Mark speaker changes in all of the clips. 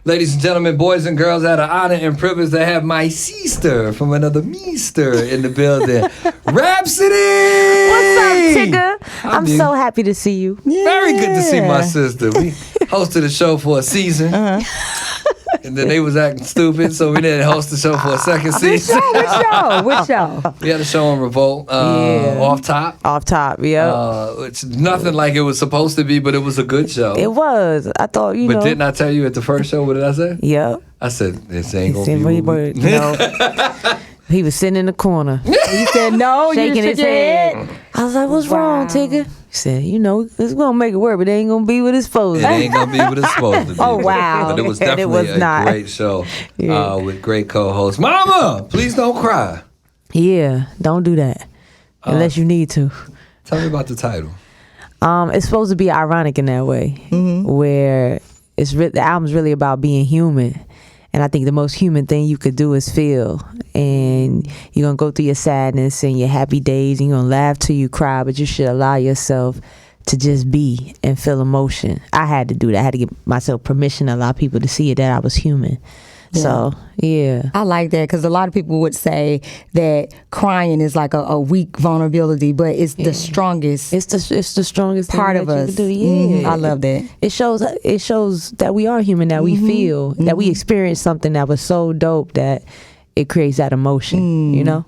Speaker 1: Ladies and gentlemen, boys and girls, I had an honor and privilege to have my sister from another meester in the building, Rapsody!
Speaker 2: What's up, Tigger? I'm so happy to see you.
Speaker 1: Very good to see my sister. We hosted a show for a season. And then they was acting stupid, so we didn't host the show for a second season.
Speaker 2: Which show?
Speaker 1: We had a show on Revolt, Off Top.
Speaker 2: Off Top, yeah.
Speaker 1: It's nothing like it was supposed to be, but it was a good show.
Speaker 2: It was. I thought,
Speaker 1: But didn't I tell you at the first show, what did I say?
Speaker 2: Yep.
Speaker 1: I said, this ain't gonna be what we...
Speaker 2: He was sitting in the corner.
Speaker 3: He said, no,
Speaker 2: shaking his head. I was like, what's wrong, Tigger? He said, it's going to make it work, but it ain't going to be what it's supposed to be.
Speaker 1: It ain't going to be what it's supposed to be.
Speaker 2: Oh, wow.
Speaker 1: But it was definitely a great show with great co-hosts. Mama, please don't cry.
Speaker 2: Yeah, don't do that unless you need to.
Speaker 1: Tell me about the title.
Speaker 2: It's supposed to be ironic in that way, where the album's really about being human. And I think the most human thing you could do is feel. And you're going to go through your sadness and your happy days. And you're going to laugh till you cry. But you should allow yourself to just be and feel emotion. I had to do that. I had to give myself permission to allow people to see it, that I was human. Yeah. So, yeah.
Speaker 3: I like that because a lot of people would say that crying is like a weak vulnerability, but it's the strongest.
Speaker 2: It's the strongest
Speaker 3: part
Speaker 2: thing
Speaker 3: of
Speaker 2: that
Speaker 3: us.
Speaker 2: You can do. Yeah.
Speaker 3: I love that.
Speaker 2: It shows that we are human, that we feel, that we experience something that was so dope that it creates that emotion, you know?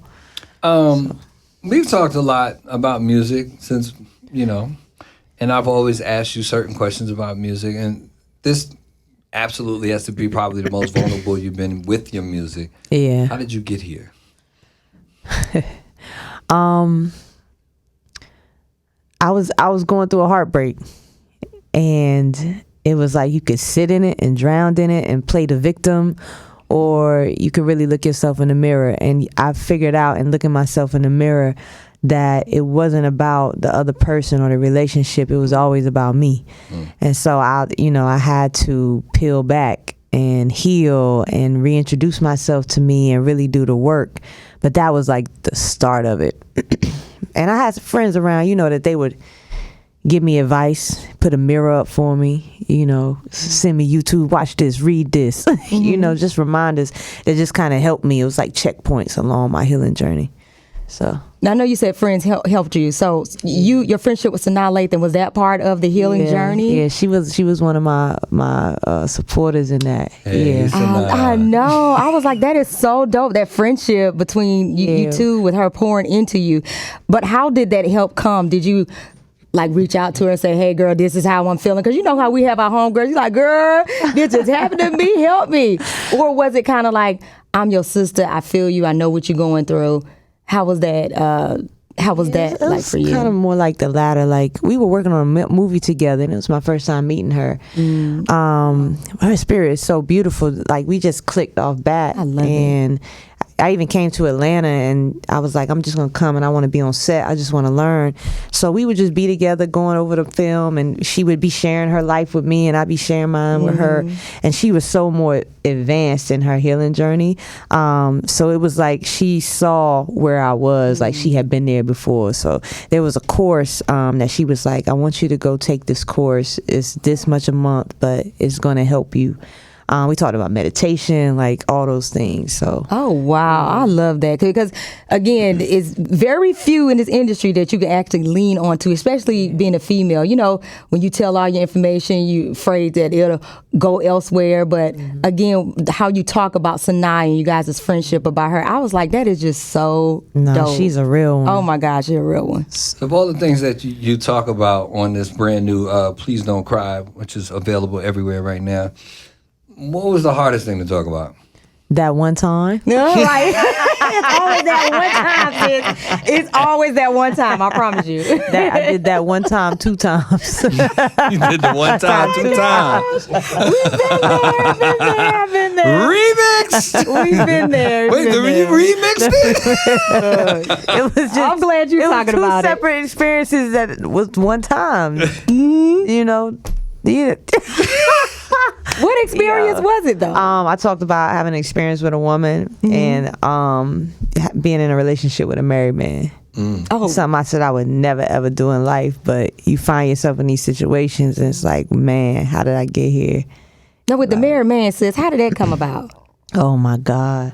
Speaker 1: We've talked a lot about music since, and I've always asked you certain questions about music, and this absolutely has to be probably the most vulnerable you've been with your music.
Speaker 2: Yeah.
Speaker 1: How did you get here?
Speaker 2: I was going through a heartbreak, and it was like you could sit in it and drown in it and play the victim, or you could really look yourself in the mirror. And I figured out in looking myself in the mirror that it wasn't about the other person or the relationship. It was always about me. And so I had to peel back and heal and reintroduce myself to me and really do the work. But that was like the start of it. And I had some friends around, that they would give me advice, put a mirror up for me, send me YouTube, watch this, read this, just reminders that just kind of helped me. It was like checkpoints along my healing journey. So
Speaker 3: now I know you said friends helped you. So your friendship with Sanaa Lathan, was that part of the healing journey?
Speaker 2: Yeah, she was one of my supporters in that.
Speaker 1: Hey,
Speaker 3: I know. I was like, that is so dope. That friendship between you two, with her pouring into you. But how did that help come? Did you reach out to her and say, hey girl, this is how I'm feeling? Because you know how we have our homegirls. You're like, girl, this just happened to me, help me. Or was it kind of like, I'm your sister, I feel you, I know what you're going through? How was that? Like for you?
Speaker 2: Kind of more like the latter. Like we were working on a movie together, and it was my first time meeting her. Her spirit is so beautiful. Like we just clicked off bat.
Speaker 3: I love it.
Speaker 2: I even came to Atlanta, and I was like, I'm just gonna come and I want to be on set. I just want to learn. So we would just be together going over the film, and she would be sharing her life with me, and I'd be sharing mine with her. And she was so more advanced in her healing journey. So it was like she saw where I was, like she had been there before. So there was a course that she was like, I want you to go take this course. It's this much a month, but it's gonna help you. We talked about meditation, like all those things. So.
Speaker 3: Oh, wow. I love that. Because, again, it's very few in this industry that you can actually lean onto, especially being a female. When you tell all your information, you're afraid that it'll go elsewhere. But, again, how you talk about Sanaa and you guys' friendship about her, I was like, that is just so dope.
Speaker 2: She's a real one.
Speaker 3: Oh, my gosh, she's a real one.
Speaker 1: Of all the things that you talk about on this brand new Please Don't Cry, which is available everywhere right now, what was the hardest thing to talk about?
Speaker 2: That one time.
Speaker 3: No, right. It's always that one time, sis. It's always that one time, I promise you.
Speaker 2: I did that one time 2 times.
Speaker 1: You did the one time 2 times.
Speaker 3: We've been there.
Speaker 1: Remixed.
Speaker 3: We've been there.
Speaker 1: Wait, you remixed it?
Speaker 2: It was just,
Speaker 3: I'm glad you're talking about it.
Speaker 2: 2 separate experiences that was one time. Yeah.
Speaker 3: What experience was it though?
Speaker 2: I talked about having an experience with a woman and being in a relationship with a married man. Something I said I would never ever do in life, but you find yourself in these situations and it's like, man, how did I get here?
Speaker 3: Now with the married man, sis, how did that come about?
Speaker 2: Oh my God.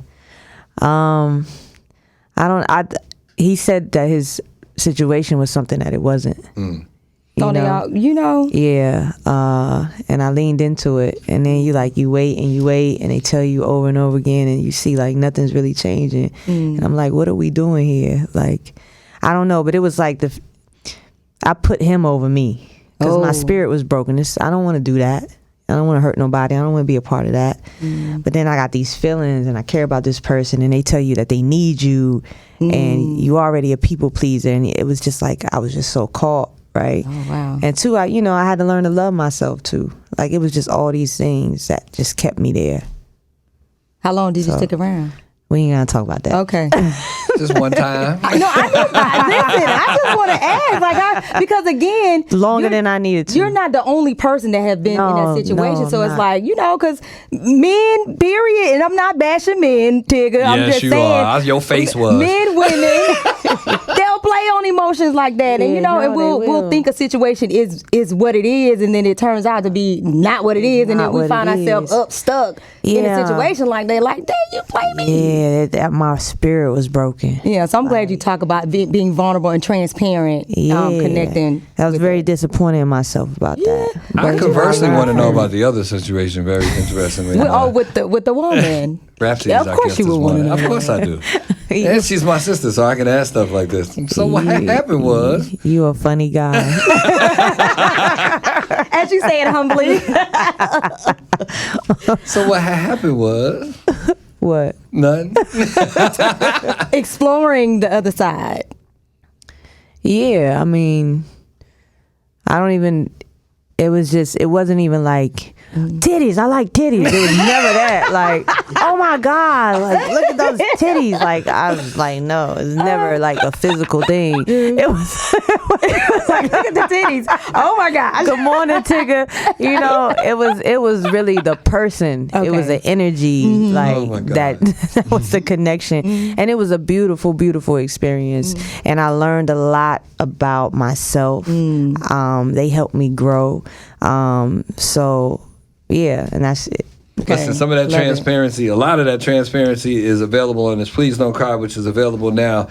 Speaker 2: He said that his situation was something that it wasn't.
Speaker 3: You know?
Speaker 2: Yeah. And I leaned into it, and then you wait and they tell you over and over again, and you see like nothing's really changing. And I'm like, what are we doing here? Like, I don't know, but it was like I put him over me because my spirit was broken. I don't want to do that. I don't want to hurt nobody. I don't want to be a part of that. But then I got these feelings and I care about this person, and they tell you that they need you and you already a people pleaser. And it was just like, I was just so caught, right?
Speaker 3: Oh, wow.
Speaker 2: And two, I had to learn to love myself too. Like, it was just all these things that just kept me there.
Speaker 3: How long did you stick around?
Speaker 2: We ain't gonna talk about that.
Speaker 3: Okay.
Speaker 1: Just one time.
Speaker 3: Listen, I just want to ask, because again,
Speaker 2: Longer than I needed to.
Speaker 3: You're not the only person that have been in that situation.
Speaker 2: No,
Speaker 3: so
Speaker 2: I'm
Speaker 3: it's
Speaker 2: not.
Speaker 3: like, because men, period, and I'm not bashing men, Tigger. I'm just
Speaker 1: you
Speaker 3: saying.
Speaker 1: are. Your face was.
Speaker 3: Men, women, they'll play on emotions like that. And,
Speaker 2: Yeah,
Speaker 3: and we'll
Speaker 2: will.
Speaker 3: think a situation is what it is, and then it turns out to be not what it is, and then
Speaker 2: Not
Speaker 3: we
Speaker 2: what
Speaker 3: find
Speaker 2: it
Speaker 3: ourselves
Speaker 2: is.
Speaker 3: stuck in a
Speaker 2: Yeah.
Speaker 3: situation like that. Like, damn, you play me.
Speaker 2: Yeah, that my spirit was broken.
Speaker 3: Yeah, so I'm glad you talk about being vulnerable and transparent,
Speaker 2: Yeah.
Speaker 3: connecting.
Speaker 2: I was
Speaker 3: with
Speaker 2: very
Speaker 3: it.
Speaker 2: disappointed in myself about that.
Speaker 1: I
Speaker 2: But
Speaker 1: conversely
Speaker 2: I
Speaker 1: want to know
Speaker 2: learned.
Speaker 1: about the other situation. Very interestingly.
Speaker 3: With the woman.
Speaker 1: Rhapsody
Speaker 3: Yeah,
Speaker 1: is
Speaker 3: of
Speaker 1: our
Speaker 3: course
Speaker 1: guest
Speaker 3: you
Speaker 1: this
Speaker 3: would want to
Speaker 1: morning.
Speaker 3: know.
Speaker 1: Of course I do. And she's my sister, so I can ask stuff like this. So what happened was,
Speaker 2: You a funny guy.
Speaker 3: As you say it humbly.
Speaker 1: so what happened was
Speaker 2: What?
Speaker 1: nothing.
Speaker 3: Exploring the other side.
Speaker 2: Yeah, I mean, it wasn't even like, titties, I like titties. It was never that. Like, oh my God, like, look at those titties. Like, I was like, no, it's never like a physical thing. It was
Speaker 3: Like, look at the titties. Oh my gosh.
Speaker 2: good morning, Tigger. It was really the person. It was
Speaker 3: Okay.
Speaker 2: the energy, like
Speaker 1: Oh my God.
Speaker 2: that was the connection. And it was a beautiful, beautiful experience. And I learned a lot about myself. They helped me grow. So yeah, and that's it.
Speaker 1: Listen, some of that
Speaker 3: Love it.
Speaker 1: transparency, a lot of that transparency is available on this Please Don't Cry, which is available now.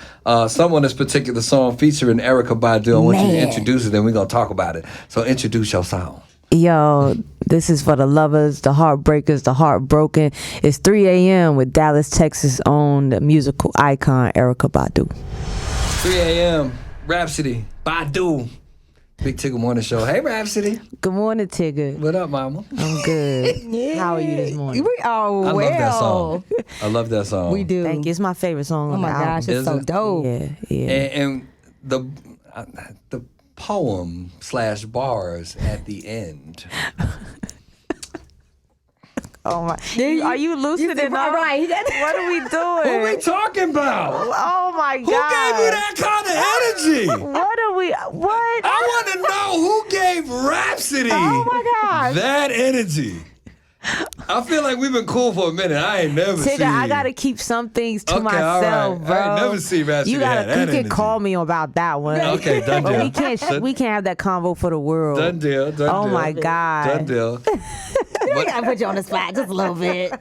Speaker 1: Some on this particular song featuring Erykah Badu. I want you to
Speaker 3: Man.
Speaker 1: introduce it, then we're going to talk about it. So introduce your song.
Speaker 2: Yo, this is for the lovers, the heartbreakers, the heartbroken. It's 3 a.m. with Dallas, Texas' own the musical icon Erykah Badu.
Speaker 1: 3 a.m. Rapsody, Badu. Big Tigger Morning Show. Hey, Rapsody.
Speaker 2: Good morning, Tigger.
Speaker 1: What up, mama?
Speaker 2: I'm good. How are you this morning?
Speaker 1: I love that song. I love that song.
Speaker 3: We do.
Speaker 2: Thank you. It's my favorite song
Speaker 3: Oh
Speaker 2: on
Speaker 3: my
Speaker 2: the
Speaker 3: gosh,
Speaker 2: album.
Speaker 3: it's
Speaker 1: Is
Speaker 3: so
Speaker 1: it?
Speaker 3: dope.
Speaker 2: Yeah.
Speaker 1: And the poem / bars at the end.
Speaker 2: Oh my! Are you lucid enough?
Speaker 3: Right.
Speaker 2: What are we
Speaker 1: Who
Speaker 2: doing?
Speaker 1: we talking about?
Speaker 2: Oh my
Speaker 1: Who
Speaker 2: God!
Speaker 1: gave you that kind of energy?
Speaker 2: What are we? What?
Speaker 1: I want to know who gave Rapsody
Speaker 3: Oh my gosh.
Speaker 1: that energy. I feel like we've been cool for a minute. I ain't never seen.
Speaker 2: Tigger, I gotta keep some things to
Speaker 1: Okay,
Speaker 2: myself,
Speaker 1: all right.
Speaker 2: bro.
Speaker 1: I ain't never seen Rapsody
Speaker 2: You gotta,
Speaker 1: have that
Speaker 2: you can
Speaker 1: energy.
Speaker 2: call me about that one.
Speaker 1: Okay, done
Speaker 2: But
Speaker 1: deal.
Speaker 2: we can't have that convo for the world.
Speaker 1: Done deal. Done
Speaker 2: Oh
Speaker 1: deal.
Speaker 2: my God.
Speaker 1: Done deal.
Speaker 3: I gotta put you on the spot just a little bit.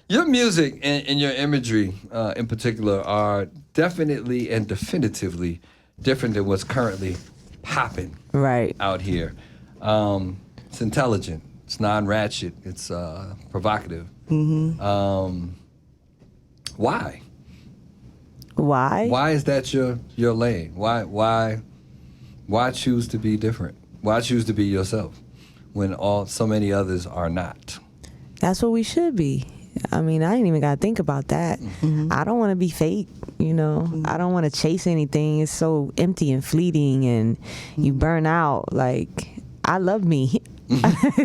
Speaker 1: Your music and your imagery, in particular, are definitely and definitively different than what's currently popping
Speaker 2: Right.
Speaker 1: out here. It's intelligent. It's non-ratchet. It's provocative. Why?
Speaker 2: Why?
Speaker 1: Why is that your lane? Why choose to be different? Why choose to be yourself when so many others are not?
Speaker 2: That's what we should be. I mean, I ain't even gotta think about that. I don't want to be fake, I don't want to chase anything. It's so empty and fleeting, and you burn out. Like, I love me.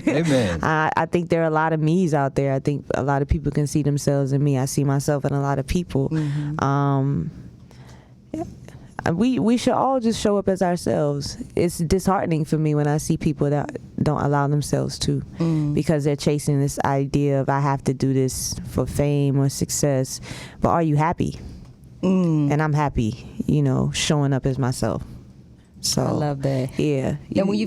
Speaker 1: Amen.
Speaker 2: I think there are a lot of me's out there. I think a lot of people can see themselves in me. I see myself in a lot of people. We should all just show up as ourselves. It's disheartening for me when I see people that don't allow themselves to, because they're chasing this idea of I have to do this for fame or success. But are you happy? And I'm happy, showing up as myself. So
Speaker 3: I love that.
Speaker 2: Yeah.
Speaker 3: And when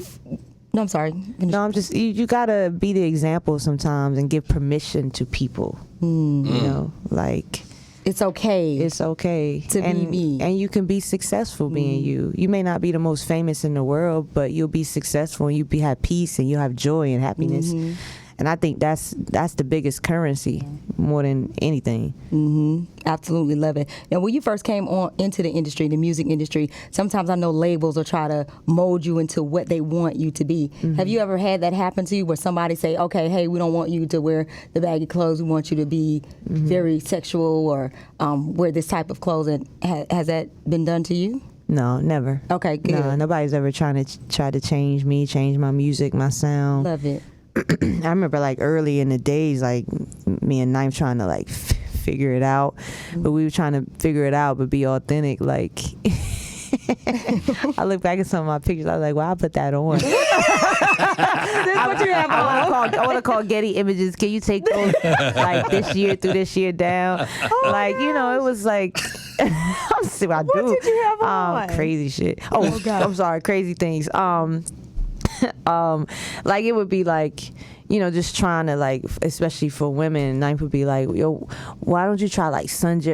Speaker 3: No, I'm sorry.
Speaker 2: No, I'm just you gotta be the example sometimes and give permission to people. You know, like
Speaker 3: it's okay.
Speaker 2: It's okay
Speaker 3: to be me,
Speaker 2: and you can be successful being you. You may not be the most famous in the world, but you'll be successful and you have peace and you'll have joy and happiness. And I think that's the biggest currency more than anything.
Speaker 3: Absolutely love it. Now, when you first came on into the industry, the music industry, sometimes I know labels will try to mold you into what they want you to be. Have you ever had that happen to you where somebody say, okay, hey, we don't want you to wear the baggy clothes. We want you to be very sexual or wear this type of clothes. And has that been done to you?
Speaker 2: No, never.
Speaker 3: Okay, good.
Speaker 2: No, nobody's ever trying to change me, change my music, my sound.
Speaker 3: Love it.
Speaker 2: I remember like early in the days, like me and Knife trying to like figure it out, but we were trying to figure it out but be authentic. Like I look back at some of my pictures, I was like, well, I put that on.
Speaker 3: This is what you have on.
Speaker 2: I want to call Getty Images. Can you take those like this year through this year down? Like, you know, it was like I'm see what I do.
Speaker 3: What did you have on?
Speaker 2: Crazy shit. Oh God. I'm sorry, crazy things. Like it would be like, you know, just trying to like, especially for women, Knife would be like, yo, why don't you try like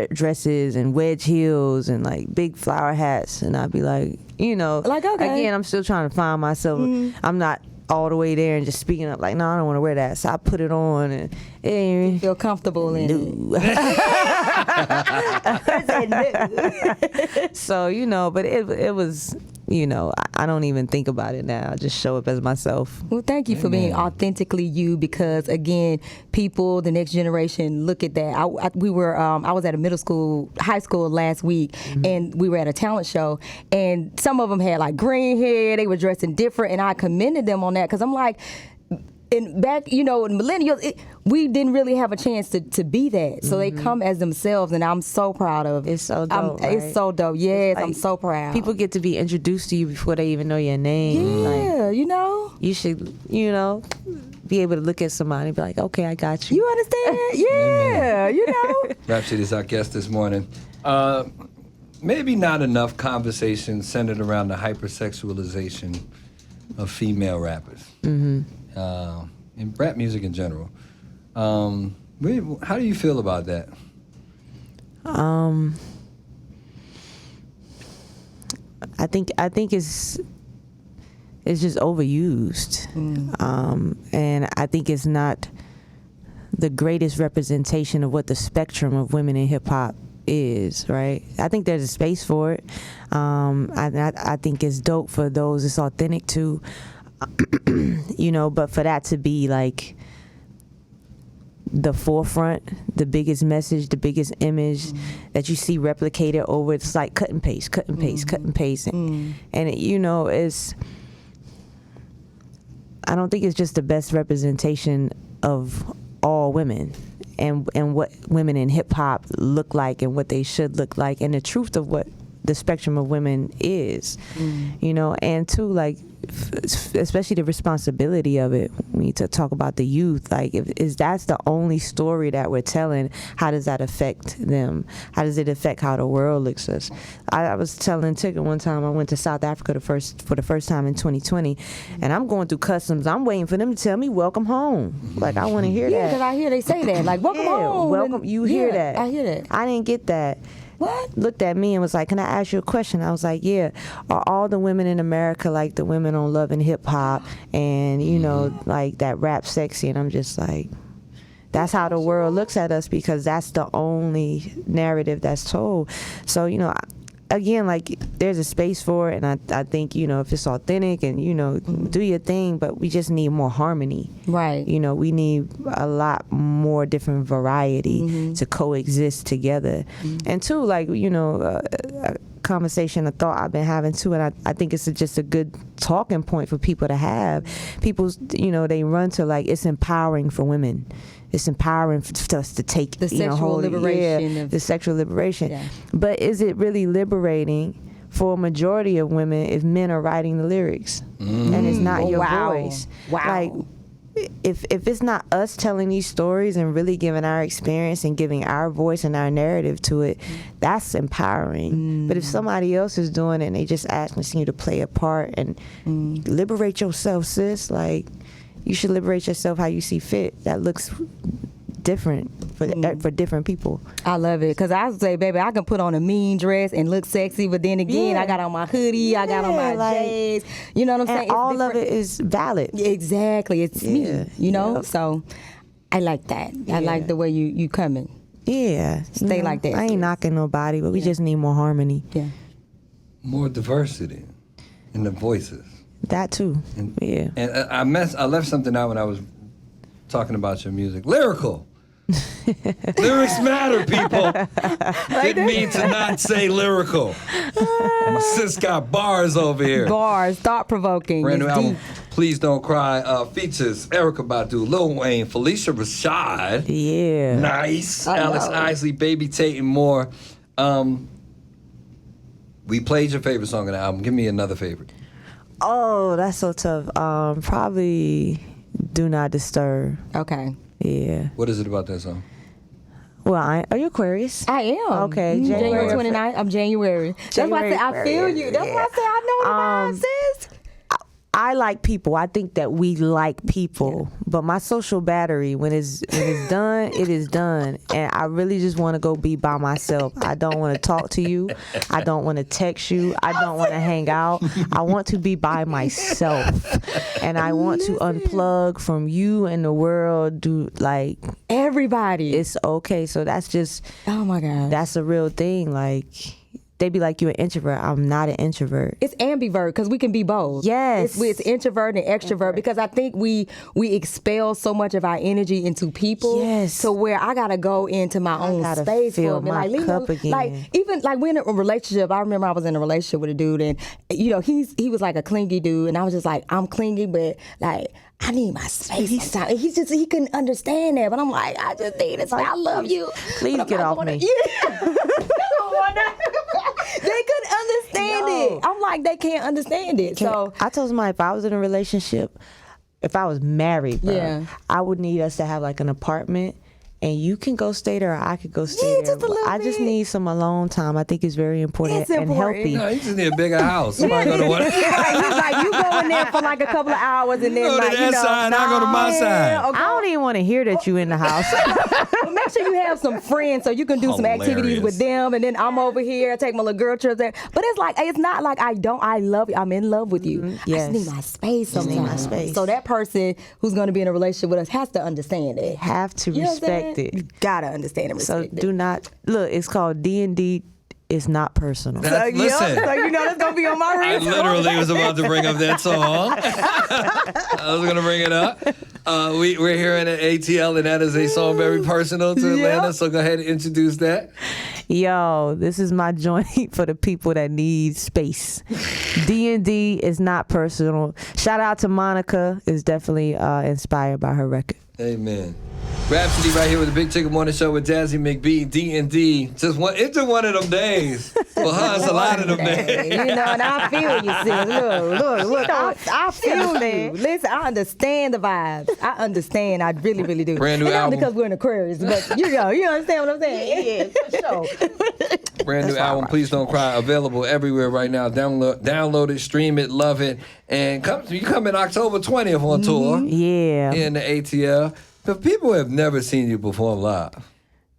Speaker 2: dresses and wedge heels and like big flower hats? And I'd be like, you know,
Speaker 3: like, okay.
Speaker 2: Again, I'm still trying to find myself. I'm not all the way there and just speaking up like, no, I don't want to wear that. So I put it on and
Speaker 3: you feel comfortable in
Speaker 2: it. So, you know, but it was, you know, I don't even think about it now. I just show up as myself.
Speaker 3: Well, thank you for being authentically you, because again, people, the next generation, look at that. I was at a high school last week, and we were at a talent show, and some of them had like green hair. They were dressing different, and I commended them on that because I'm like, and back, you know, in millennials, we didn't really have a chance to be that. So they come as themselves, and I'm so proud of it.
Speaker 2: It's so dope. Right?
Speaker 3: It's so dope. Yes,
Speaker 2: like,
Speaker 3: I'm so proud.
Speaker 2: People get to be introduced to you before they even know your name.
Speaker 3: Yeah,
Speaker 2: like,
Speaker 3: you know.
Speaker 2: You should, you know, be able to look at somebody and be like, okay, I got you.
Speaker 3: You understand? Yeah, you know.
Speaker 1: Rapsody is our guest this morning. Maybe not enough conversation centered around the hypersexualization of female rappers. In rap music in general. How do you feel about that?
Speaker 2: I think it's just overused. And I think it's not the greatest representation of what the spectrum of women in hip hop is, right? I think there's a space for it. I think it's dope for those it's authentic to. You know, but for that to be like the forefront, the biggest message, the biggest image that you see replicated over, it's like cut and paste, cut and paste, cut and paste, and it, you know, I don't think it's just the best representation of all women and what women in hip hop look like and what they should look like and the truth of what the spectrum of women is, you know, and too, like, especially the responsibility of it. We need to talk about the youth. Like, if that's the only story that we're telling, how does that affect them? How does it affect how the world looks at us? I was telling Tigger one time I went to South Africa for the first time in 2020, and I'm going through customs. I'm waiting for them to tell me welcome home. Like, I want to hear that.
Speaker 3: Yeah, because I hear they say that. Like, welcome home.
Speaker 2: Welcome. You hear that.
Speaker 3: I hear that.
Speaker 2: I didn't get that.
Speaker 3: What?
Speaker 2: Looked at me and was like, can I ask you a question? I was like, yeah. Are all the women in America like the women on Love and Hip Hop and, you know, like that rap sexy? And I'm just like, that's how the world looks at us because that's the only narrative that's told. So, you know, again, like, there's a space for it, and I think, you know, if it's authentic and, you know, do your thing, but we just need more harmony.
Speaker 3: Right.
Speaker 2: You know, we need a lot more different variety to coexist together. And two, like, you know, a conversation, a thought I've been having too, and I think it's just a good talking point for people to have. People, you know, they run to, like, it's empowering for women. It's empowering for us to take
Speaker 3: the sexual liberation.
Speaker 2: The sexual liberation.
Speaker 3: Yeah.
Speaker 2: But is it really liberating for a majority of women if men are writing the lyrics and it's not your voice?
Speaker 3: Wow.
Speaker 2: Like, if it's not us telling these stories and really giving our experience and giving our voice and our narrative to it, that's empowering. But if somebody else is doing it and they just asking you to play a part and liberate yourself, sis, like you should liberate yourself how you see fit. That looks different for different people.
Speaker 3: I love it because I say, baby, I can put on a mean dress and look sexy, but then again, I got on my hoodie, I got on my J's. You know what I'm saying?
Speaker 2: And all of it is valid.
Speaker 3: Exactly, it's me. You know, so I like that. I like the way you coming.
Speaker 2: Yeah,
Speaker 3: Stay like that.
Speaker 2: I ain't knocking nobody, but we just need more harmony.
Speaker 3: Yeah,
Speaker 1: more diversity in the voices.
Speaker 2: That too.
Speaker 1: And,
Speaker 2: yeah.
Speaker 1: And I left something out when I was talking about your music. Lyrical. Lyrics matter, people. Didn't mean to not say lyrical. My sis got bars over here.
Speaker 3: Bars, thought provoking.
Speaker 1: Brand new album, Please Don't Cry, features Erykah Badu, Lil Wayne, Felicia Rashad.
Speaker 2: Yeah.
Speaker 1: Nice. Alex Isley, Baby Tate, and more. We played your favorite song on the album. Give me another favorite.
Speaker 2: Oh, that's so tough. Probably Do Not Disturb.
Speaker 3: Okay.
Speaker 2: Yeah.
Speaker 1: What is it about that song?
Speaker 2: Well, are you Aquarius?
Speaker 3: I am.
Speaker 2: Okay.
Speaker 3: January 29th. I'm January. That's why I say I feel you. That's why I say I know the vibes, sis.
Speaker 2: I like people. I think that we like people, but my social battery, when it's done, it is done, and I really just want to go be by myself. I don't want to talk to you. I don't want to text you. I don't want to hang out. I want to be by myself, and I want to unplug from you and the world. Do like
Speaker 3: everybody.
Speaker 2: It's okay. So that's just.
Speaker 3: Oh my God.
Speaker 2: That's a real thing. Like. They be like, you're an introvert. I'm not an introvert.
Speaker 3: It's ambivert because we can be both.
Speaker 2: Yes.
Speaker 3: It's introvert and extrovert because I think we expel so much of our energy into people.
Speaker 2: Yes.
Speaker 3: To where I gotta go into my own space
Speaker 2: fill
Speaker 3: for a minute.
Speaker 2: my
Speaker 3: Like,
Speaker 2: cup again.
Speaker 3: Like even like we're in a relationship. I remember I was in a relationship with a dude and he was like a clingy dude and I was just like, I'm clingy, but like I need my space sometimes. He couldn't understand that, but I'm like, I just need it. I love you.
Speaker 2: Please get off me.
Speaker 3: They couldn't understand it. I'm like, they can't understand it. So
Speaker 2: I told somebody if I was in a relationship, if I was married, bro, I would need us to have like an apartment. And you can go stay there, or I could go stay there.
Speaker 3: Just a little
Speaker 2: I just need some alone time. I think it's very important and healthy.
Speaker 1: No, you just need a bigger house. Somebody go to one.
Speaker 3: You go in there for like a couple of hours and then
Speaker 1: go
Speaker 3: like
Speaker 1: to that side, I go to my side.
Speaker 2: Okay. I don't even want to hear that you in the house.
Speaker 3: But make sure you have some friends so you can do some activities with them, and then I'm over here, I take my little girl trips there. But it's not like I love you. I'm in love with you.
Speaker 2: Yes.
Speaker 3: I just need my space sometimes.
Speaker 2: Need my space.
Speaker 3: So that person who's going to be in a relationship with us has to understand it.
Speaker 2: Have to respect it.
Speaker 3: You gotta understand and respect it.
Speaker 2: So do not look. It's called D&D. It's not personal.
Speaker 1: Listen,
Speaker 3: so you know that's gonna be on my
Speaker 1: I
Speaker 3: resume.
Speaker 1: literally was about to bring up that song. I was gonna bring it up. We're here in ATL, and that is a song very personal to Atlanta. So go ahead and introduce that.
Speaker 2: Yo, this is my joint for the people that need space. D&D is not personal. Shout out to Monica. Is definitely inspired by her record.
Speaker 1: Amen. Rapsody right here with the Big Chicken Morning Show with Jazzy McBee, D&D. It's just one of them days. For her, it's a lot of them days.
Speaker 3: You know, and I feel you, sis. Look. I feel you. Listen, I understand the vibes. I understand. I really, really do.
Speaker 1: Brand new
Speaker 3: and
Speaker 1: album.
Speaker 3: not because we're in Aquarius, but you understand what I'm saying? Yeah, for sure.
Speaker 1: Brand new album, Please Don't Cry, available everywhere right now. Download it, stream it, love it. And you come in October 20th on tour.
Speaker 2: Yeah.
Speaker 1: In the ATL. If people have never seen you perform live,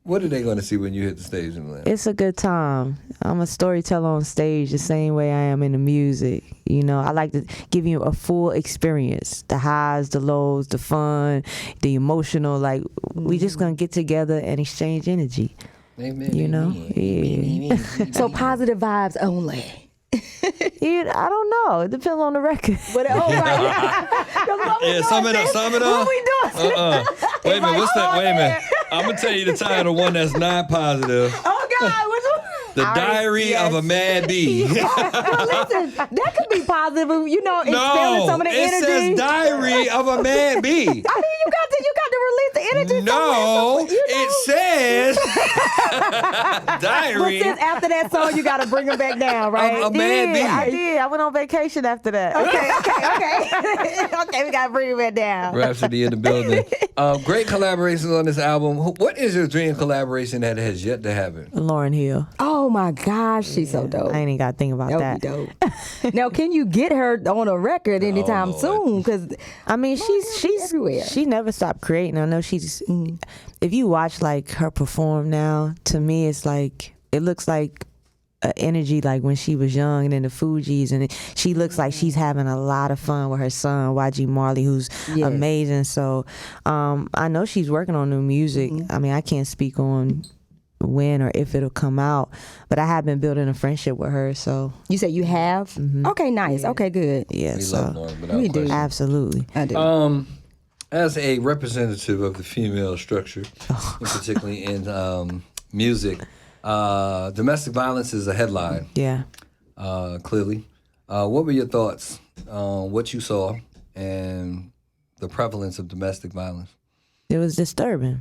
Speaker 1: what are they going to see when you hit the stage in Atlanta?
Speaker 2: It's a good time. I'm a storyteller on stage the same way I am in the music. You know, I like to give you a full experience. The highs, the lows, the fun, the emotional. Like, we just going to get together and exchange energy.
Speaker 1: Amen.
Speaker 2: You know? Yeah.
Speaker 3: So positive vibes only.
Speaker 2: I don't know. It depends on the record.
Speaker 3: But
Speaker 1: sum it up.
Speaker 3: What we doing?
Speaker 1: Wait a minute, what's that? Wait a minute. I'm going to tell you the title of one that's not positive.
Speaker 3: Oh, God, which one?
Speaker 1: The Diary of a Mad Bee.
Speaker 3: Listen, that could be positive, expelling some of the energy.
Speaker 1: It says Diary of a Mad Bee.
Speaker 3: I mean, you got to release the energy
Speaker 1: No, it says
Speaker 3: But
Speaker 1: diary.
Speaker 3: since after that song, you got to bring them back down, right?
Speaker 1: A man bee.
Speaker 2: I did. I went on vacation after that.
Speaker 3: Okay. Okay, we got to bring them back down.
Speaker 1: Rhapsody in the building. Great collaborations on this album. What is your dream collaboration that has yet to happen?
Speaker 2: Lauren Hill.
Speaker 3: Oh my gosh, she's so dope.
Speaker 2: I ain't even got to think about
Speaker 3: That
Speaker 2: that.
Speaker 3: would be dope. Now, can you get her on a record anytime
Speaker 1: Lord.
Speaker 3: soon? Because
Speaker 2: I mean, she's
Speaker 3: everywhere.
Speaker 2: She never stopped creating. I know she's. If you watch like her perform now, to me, it's like it looks like energy like when she was young and in the Fugees, and she looks like she's having a lot of fun with her son YG Marley, who's amazing. So I know she's working on new music. I mean, I can't speak on when or if it'll come out, but I have been building a friendship with her. So
Speaker 3: you say you have? Okay, nice. Okay, good.
Speaker 2: yeah,
Speaker 1: We
Speaker 2: so
Speaker 1: love Lauren without
Speaker 3: We do.
Speaker 1: question.
Speaker 2: absolutely.
Speaker 3: I do.
Speaker 1: As a representative of the female structure, and particularly in music, domestic violence is a headline,
Speaker 2: Yeah.
Speaker 1: clearly. What were your thoughts on what you saw and the prevalence of domestic violence?
Speaker 2: It was disturbing,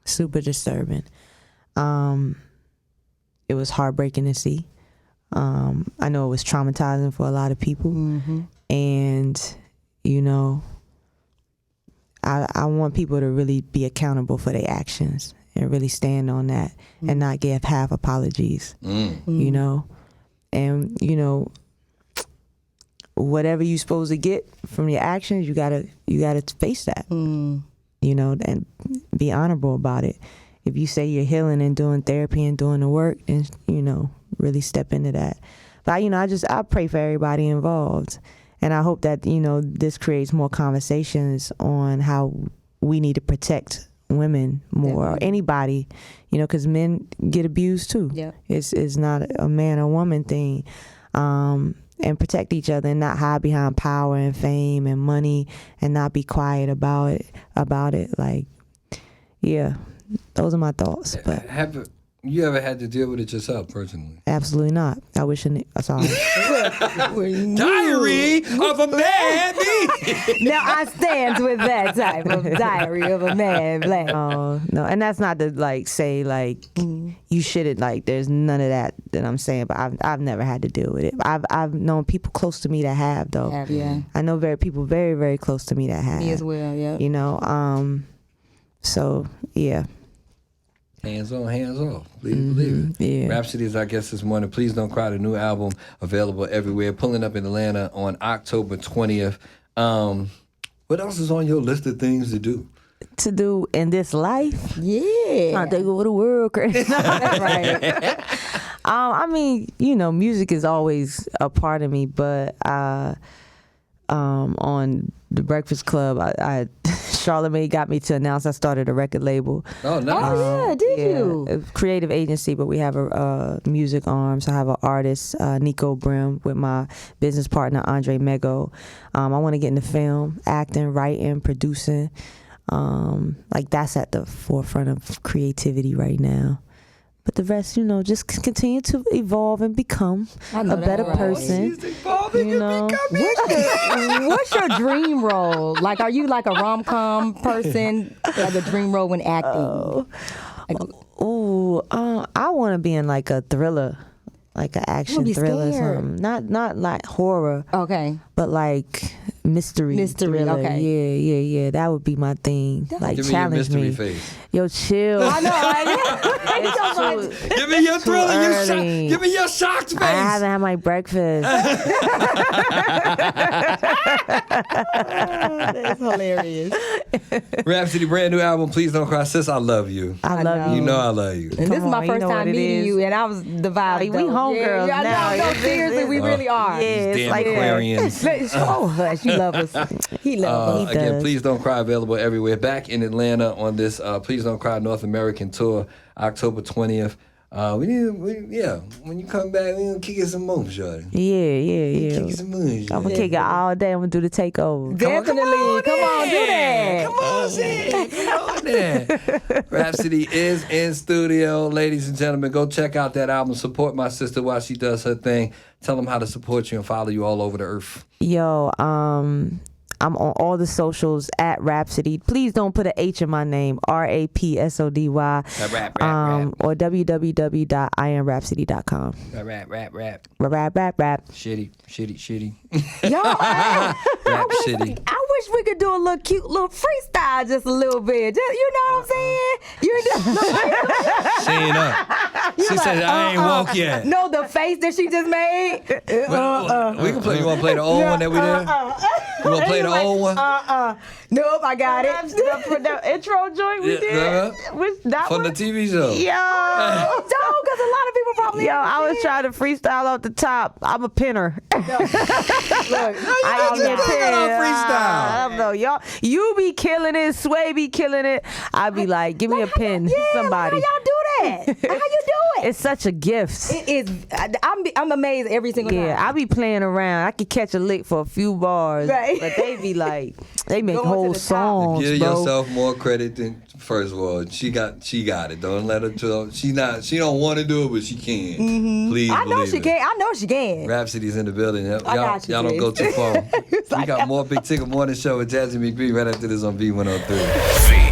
Speaker 2: super disturbing. It was heartbreaking to see. I know it was traumatizing for a lot of people, and you know, I want people to really be accountable for their actions and really stand on that and not give half apologies. You know, and you know, whatever you're supposed to get from your actions, you gotta face that. You know, and be honorable about it. If you say you're healing and doing therapy and doing the work, then you know, really step into that. But you know, I pray for everybody involved, and I hope that you know this creates more conversations on how we need to protect women more, or anybody, you know, because men get abused too.
Speaker 3: Yeah.
Speaker 2: It's not a man or woman thing. And protect each other and not hide behind power and fame and money and not be quiet about it. Like, yeah, those are my thoughts. But
Speaker 1: Have you ever had to deal with it yourself personally?
Speaker 2: absolutely not. I wish sorry.
Speaker 1: Diary of a man.
Speaker 3: Now I stand with that type of diary of a man. Black.
Speaker 2: Oh no, and that's not to like say like you shouldn't, like there's none of that I'm saying, but I've never had to deal with it. I've known people close to me that have though.
Speaker 3: Yeah.
Speaker 2: I know people very, very close to me that have.
Speaker 3: Me as well. Yeah.
Speaker 2: You know, so yeah.
Speaker 1: Hands on, hands off. Please believe it.
Speaker 2: Yeah.
Speaker 1: Rhapsody is our guest this morning. Please Don't Cry, the new album available everywhere. Pulling up in Atlanta on October 20th. What else is on your list of things to do?
Speaker 2: To do in this life?
Speaker 3: Yeah.
Speaker 2: I think over the world crazy.
Speaker 3: That's right.
Speaker 2: I mean, you know, music is always a part of me, but on the Breakfast Club, I Charlamagne got me to announce I started a record label.
Speaker 1: Oh, nice.
Speaker 3: Oh yeah, did you?
Speaker 2: A creative agency, but we have a music arm. So I have an artist, Nico Brim, with my business partner Andre Mego. I want to get into film, acting, writing, producing. Like that's at the forefront of creativity right now. But the rest, you know, just continue to evolve and become
Speaker 3: I know
Speaker 2: a
Speaker 3: that's
Speaker 2: better
Speaker 3: right.
Speaker 2: person.
Speaker 1: She's evolving
Speaker 2: You
Speaker 1: and
Speaker 2: know,
Speaker 1: becoming.
Speaker 3: What's your dream role? Like, are you like a rom-com person? Like a dream role when acting?
Speaker 2: I want to be in like a thriller, like an action
Speaker 3: be
Speaker 2: thriller, or
Speaker 3: scared.
Speaker 2: something. Not like horror,
Speaker 3: Okay.
Speaker 2: but like mystery. Thriller.
Speaker 3: Okay.
Speaker 2: Yeah. That would be my thing. Like
Speaker 1: Give me your
Speaker 2: challenge
Speaker 1: mystery
Speaker 2: me.
Speaker 1: face.
Speaker 2: Yo, chill.
Speaker 3: I know, right?
Speaker 2: It's too-
Speaker 1: Give me your thriller.
Speaker 2: early.
Speaker 1: Give me your shocked face.
Speaker 2: I haven't had my breakfast.
Speaker 3: That's hilarious.
Speaker 1: Rhapsody, brand new album. Please Don't Cry. Sis, I love you.
Speaker 2: I love
Speaker 1: You
Speaker 2: you.
Speaker 1: know I love you.
Speaker 3: And this is
Speaker 2: Come
Speaker 3: my
Speaker 2: on, you
Speaker 3: first
Speaker 2: know what
Speaker 3: time
Speaker 2: it
Speaker 3: meeting
Speaker 2: is.
Speaker 3: you, and I was the vibe.
Speaker 2: We homegirls
Speaker 3: yeah,
Speaker 2: now.
Speaker 3: No,
Speaker 2: It's-
Speaker 3: seriously, we really are.
Speaker 2: Yeah, it's
Speaker 1: Damn
Speaker 2: like
Speaker 1: Aquarians.
Speaker 3: Oh, hush, you love us. He loves us.
Speaker 2: He
Speaker 1: Again,
Speaker 2: does.
Speaker 1: Please Don't Cry, available everywhere. Back in Atlanta on this Please Don't Cry North American tour, October 20th. When you come back, we gonna kick it some more, shorty.
Speaker 2: Yeah.
Speaker 1: Kick it some more, shorty.
Speaker 2: I'm gonna kick it all day. I'm gonna do the takeover.
Speaker 3: Definitely. Come on, do that.
Speaker 1: Come on, Zig. Come on there. Rhapsody is in studio. Ladies and gentlemen, go check out that album. Support my sister while she does her thing. Tell them how to support you and follow you all over the earth.
Speaker 2: Yo, I'm on all the socials at Rapsody. Please don't put an H in my name. Rapsody.
Speaker 1: Rap.
Speaker 2: Or www.iamrapsody.com. Rap.
Speaker 1: Shitty.
Speaker 3: Yo,
Speaker 1: Rapsody.
Speaker 3: I wish we could do a little cute little freestyle, just a little bit. Just, you know what I'm saying?
Speaker 1: She ain't up. She said, I ain't woke yet.
Speaker 3: No, the face that she just made.
Speaker 1: We can play. You want to play the old one that we did? You want to play the old one?
Speaker 3: Nope, I got it.
Speaker 2: The intro joint we did. Which, that
Speaker 1: From
Speaker 2: one?
Speaker 1: the TV show.
Speaker 2: Yo.
Speaker 3: No, because a lot of people probably.
Speaker 2: Yo, I was trying to freestyle off the top. I'm a pinner.
Speaker 3: Look,
Speaker 2: I don't know, y'all. You be killing it. Sway be killing it. I be like, give me a pin, somebody.
Speaker 3: How y'all do that? How you do it?
Speaker 2: It's such a gift.
Speaker 3: It is. I'm amazed every single time.
Speaker 2: Yeah, I be playing around. I could catch a lick for a few bars,
Speaker 3: Right.
Speaker 2: but they be like, they make
Speaker 3: Going to
Speaker 2: whole
Speaker 3: the top.
Speaker 2: songs,
Speaker 1: Give
Speaker 2: bro.
Speaker 1: yourself more credit than first of all. She got it. Don't let her tell. She don't want to do it, but she can. Please,
Speaker 3: I know
Speaker 1: believe
Speaker 3: she
Speaker 1: it.
Speaker 3: can. I know she can.
Speaker 1: Rhapsody's in the building. Y'all
Speaker 3: got you,
Speaker 1: don't
Speaker 3: Chris.
Speaker 1: go too far. We got more Big Ticket Morning Show with Jazzy McBee right after this on V103.